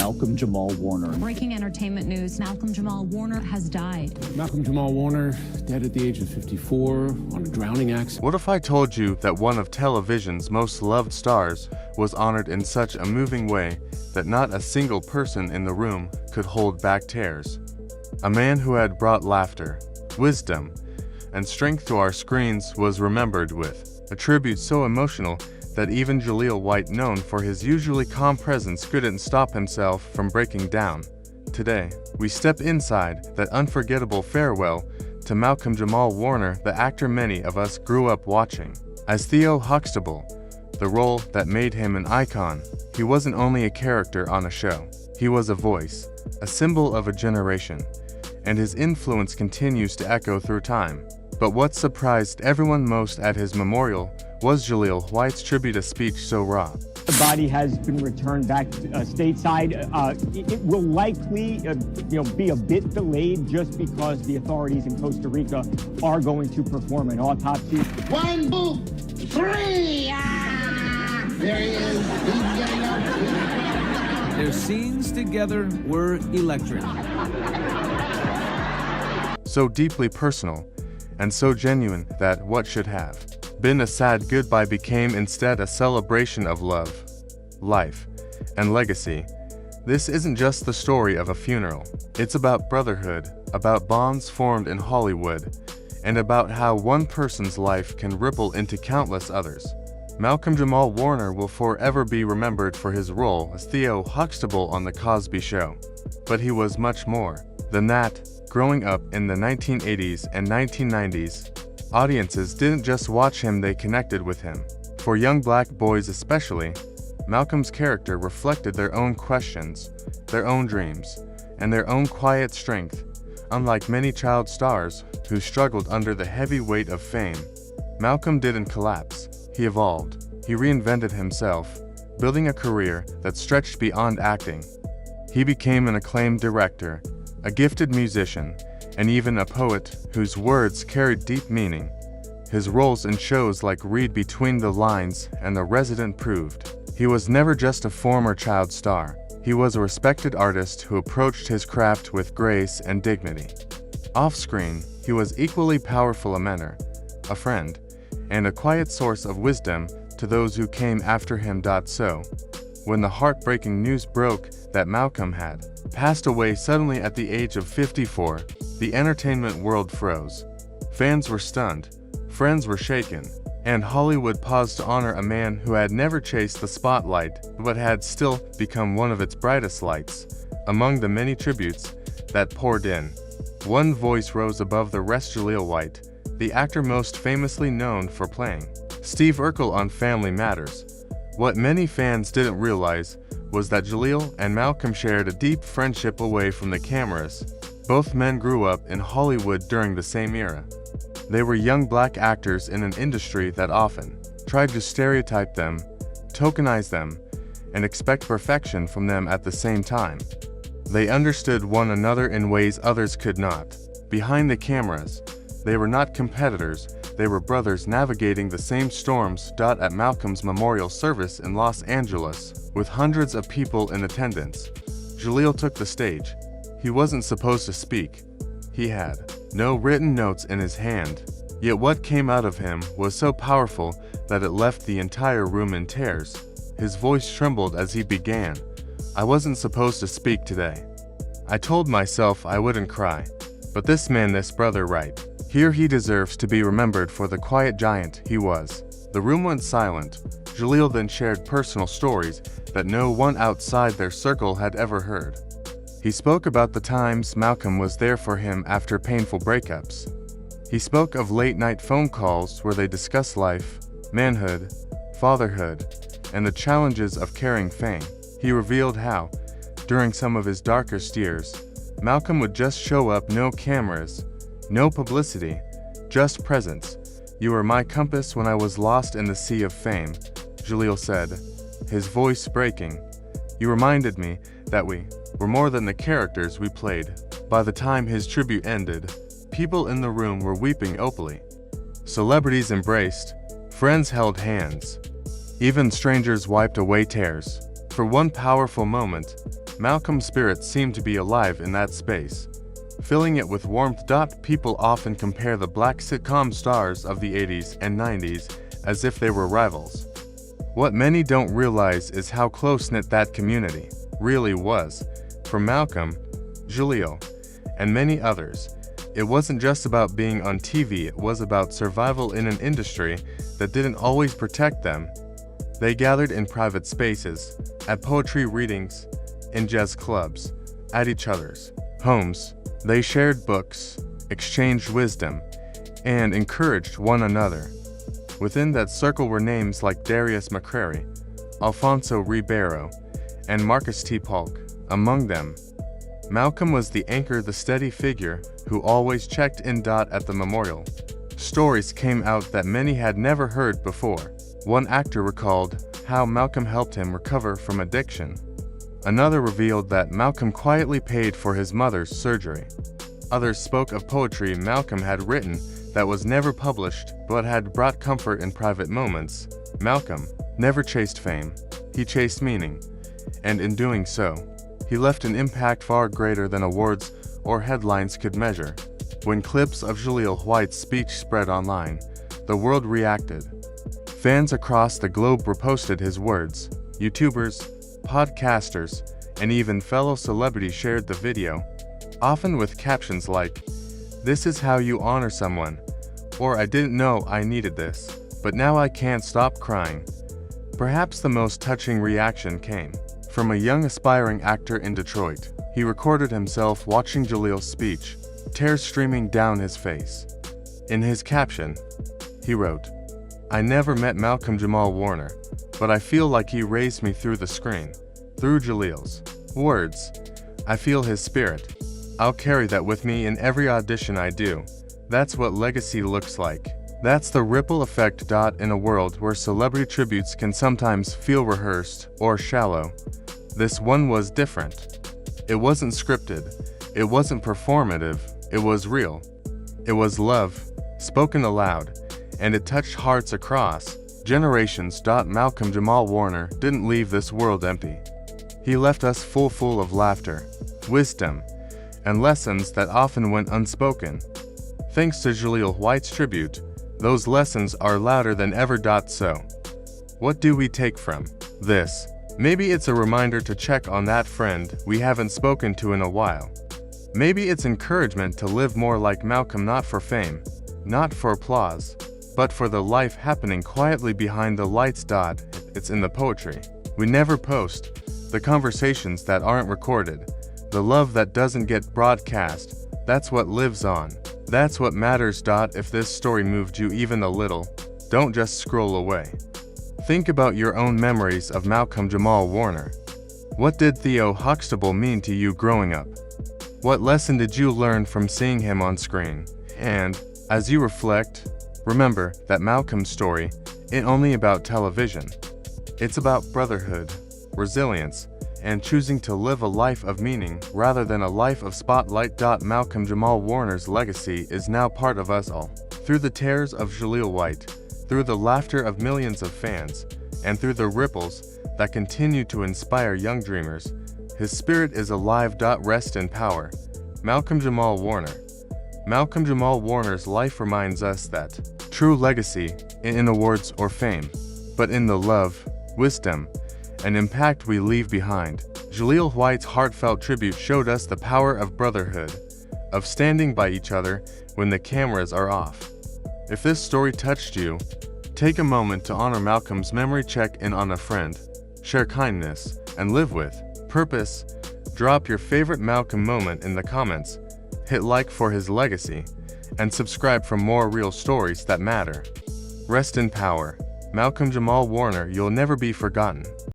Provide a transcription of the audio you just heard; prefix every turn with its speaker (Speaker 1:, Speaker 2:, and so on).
Speaker 1: Malcolm-Jamal Warner.
Speaker 2: Breaking entertainment news, Malcolm-Jamal Warner has died.
Speaker 3: Malcolm-Jamal Warner, dead at the age of 54 on a drowning accident.
Speaker 4: What if I told you that one of television's most loved stars was honored in such a moving way that not a single person in the room could hold back tears? A man who had brought laughter, wisdom, and strength to our screens was remembered with a tribute so emotional that even Jaleel White, known for his usually calm presence, couldn't stop himself from breaking down. Today, we step inside that unforgettable farewell to Malcolm-Jamal Warner, the actor many of us grew up watching. As Theo Huxtable, the role that made him an icon, he wasn't only a character on a show. He was a voice, a symbol of a generation, and his influence continues to echo through time. But what surprised everyone most at his memorial was Jaleel White's tribute, a speech so raw.
Speaker 5: The body has been returned back stateside. It will likely be a bit delayed just because the authorities in Costa Rica are going to perform an autopsy.
Speaker 6: 1, 2, 3! There he is. He's getting up.
Speaker 7: Their scenes together were electric.
Speaker 4: So deeply personal, and so genuine that what should have been a sad goodbye became instead a celebration of love, life, and legacy. This isn't just the story of a funeral. It's about brotherhood, about bonds formed in Hollywood, and about how one person's life can ripple into countless others. Malcolm-Jamal Warner will forever be remembered for his role as Theo Huxtable on The Cosby Show. But he was much more than that. Growing up in the 1980s and 1990s, audiences didn't just watch him, they connected with him. For young black boys especially, Malcolm's character reflected their own questions, their own dreams, and their own quiet strength. Unlike many child stars who struggled under the heavy weight of fame, Malcolm didn't collapse. He evolved. He reinvented himself, building a career that stretched beyond acting. He became an acclaimed director, a gifted musician, and even a poet whose words carried deep meaning. His roles in shows like Read Between the Lines and The Resident proved he was never just a former child star. He was a respected artist who approached his craft with grace and dignity. Off-screen, he was equally powerful, a mentor, a friend, and a quiet source of wisdom to those who came after him. So, when the heartbreaking news broke that Malcolm had passed away suddenly at the age of 54, the entertainment world froze. Fans were stunned, friends were shaken, and Hollywood paused to honor a man who had never chased the spotlight but had still become one of its brightest lights. Among the many tributes that poured in, one voice rose above the rest: Jaleel White, the actor most famously known for playing Steve Urkel on Family Matters. What many fans didn't realize was that Jaleel and Malcolm shared a deep friendship away from the cameras. Both men grew up in Hollywood during the same era. They were young black actors in an industry that often tried to stereotype them, tokenize them, and expect perfection from them at the same time. They understood one another in ways others could not. Behind the cameras, they were not competitors, they were brothers navigating the same storms. At Malcolm's memorial service in Los Angeles, with hundreds of people in attendance, Jaleel took the stage. He wasn't supposed to speak. He had no written notes in his hand. Yet what came out of him was so powerful that it left the entire room in tears. His voice trembled as he began. "I wasn't supposed to speak today. I told myself I wouldn't cry. But this man, this brother, right here, he deserves to be remembered for the quiet giant he was." The room went silent. Jaleel then shared personal stories that no one outside their circle had ever heard. He spoke about the times Malcolm was there for him after painful breakups. He spoke of late-night phone calls where they discussed life, manhood, fatherhood, and the challenges of carrying fame. He revealed how, during some of his darkest years, Malcolm would just show up, no cameras, no publicity, just presence. "You were my compass when I was lost in the sea of fame," Jaleel said, his voice breaking. "You reminded me that we were more than the characters we played." By the time his tribute ended, people in the room were weeping openly. Celebrities embraced, friends held hands, even strangers wiped away tears. For one powerful moment, Malcolm's spirit seemed to be alive in that space, filling it with warmth. People often compare the black sitcom stars of the 80s and 90s as if they were rivals. What many don't realize is how close-knit that community really was. For Malcolm, Jaleel, and many others, it wasn't just about being on TV, it was about survival in an industry that didn't always protect them. They gathered in private spaces, at poetry readings, in jazz clubs, at each other's homes. They shared books, exchanged wisdom, and encouraged one another. Within that circle were names like Darius McCrary, Alfonso Ribeiro, and Marcus T. Polk. Among them, Malcolm was the anchor, the steady figure who always checked in. At the memorial, stories came out that many had never heard before. One actor recalled how Malcolm helped him recover from addiction. Another revealed that Malcolm quietly paid for his mother's surgery. Others spoke of poetry Malcolm had written that was never published but had brought comfort in private moments. Malcolm never chased fame, he chased meaning, and in doing so, he left an impact far greater than awards or headlines could measure. When clips of Jaleel White's speech spread online, the world reacted. Fans across the globe reposted his words. YouTubers, podcasters, and even fellow celebrities shared the video, often with captions like, "This is how you honor someone," or "I didn't know I needed this, but now I can't stop crying." Perhaps the most touching reaction came from a young aspiring actor in Detroit. He recorded himself watching Jaleel's speech, tears streaming down his face. In his caption, he wrote, "I never met Malcolm-Jamal Warner, but I feel like he raised me through the screen." Through Jaleel's words, I feel his spirit. I'll carry that with me in every audition I do. That's what legacy looks like. That's the ripple effect. In a world where celebrity tributes can sometimes feel rehearsed or shallow, this one was different. It wasn't scripted, it wasn't performative, it was real. It was love, spoken aloud, and it touched hearts across generations. Malcolm-Jamal Warner didn't leave this world empty. He left us full of laughter, wisdom, and lessons that often went unspoken. Thanks to Jaleel White's tribute, those lessons are louder than ever. So, what do we take from this? Maybe it's a reminder to check on that friend we haven't spoken to in a while. Maybe it's encouragement to live more like Malcolm, not for fame, not for applause, but for the life happening quietly behind the lights. It's in the poetry we never post, the conversations that aren't recorded, the love that doesn't get broadcast. That's what lives on. That's what matters. If this story moved you even a little, don't just scroll away. Think about your own memories of Malcolm-Jamal Warner. What did Theo Huxtable mean to you growing up? What lesson did you learn from seeing him on screen? And, as you reflect, remember that Malcolm's story isn't only about television. It's about brotherhood, resilience, and choosing to live a life of meaning rather than a life of spotlight. Malcolm-Jamal Warner's legacy is now part of us all. Through the tears of Jaleel White, through the laughter of millions of fans, and through the ripples that continue to inspire young dreamers, his spirit is alive. Rest in power, Malcolm-Jamal Warner. Malcolm-Jamal Warner's life reminds us that true legacy isn't in awards or fame, but in the love, wisdom, and impact we leave behind. Jaleel White's heartfelt tribute showed us the power of brotherhood, of standing by each other when the cameras are off. If this story touched you, take a moment to honor Malcolm's memory, check in on a friend, share kindness, and live with purpose. Drop your favorite Malcolm moment in the comments, hit like for his legacy, and subscribe for more real stories that matter. Rest in power, Malcolm-Jamal Warner. You'll never be forgotten.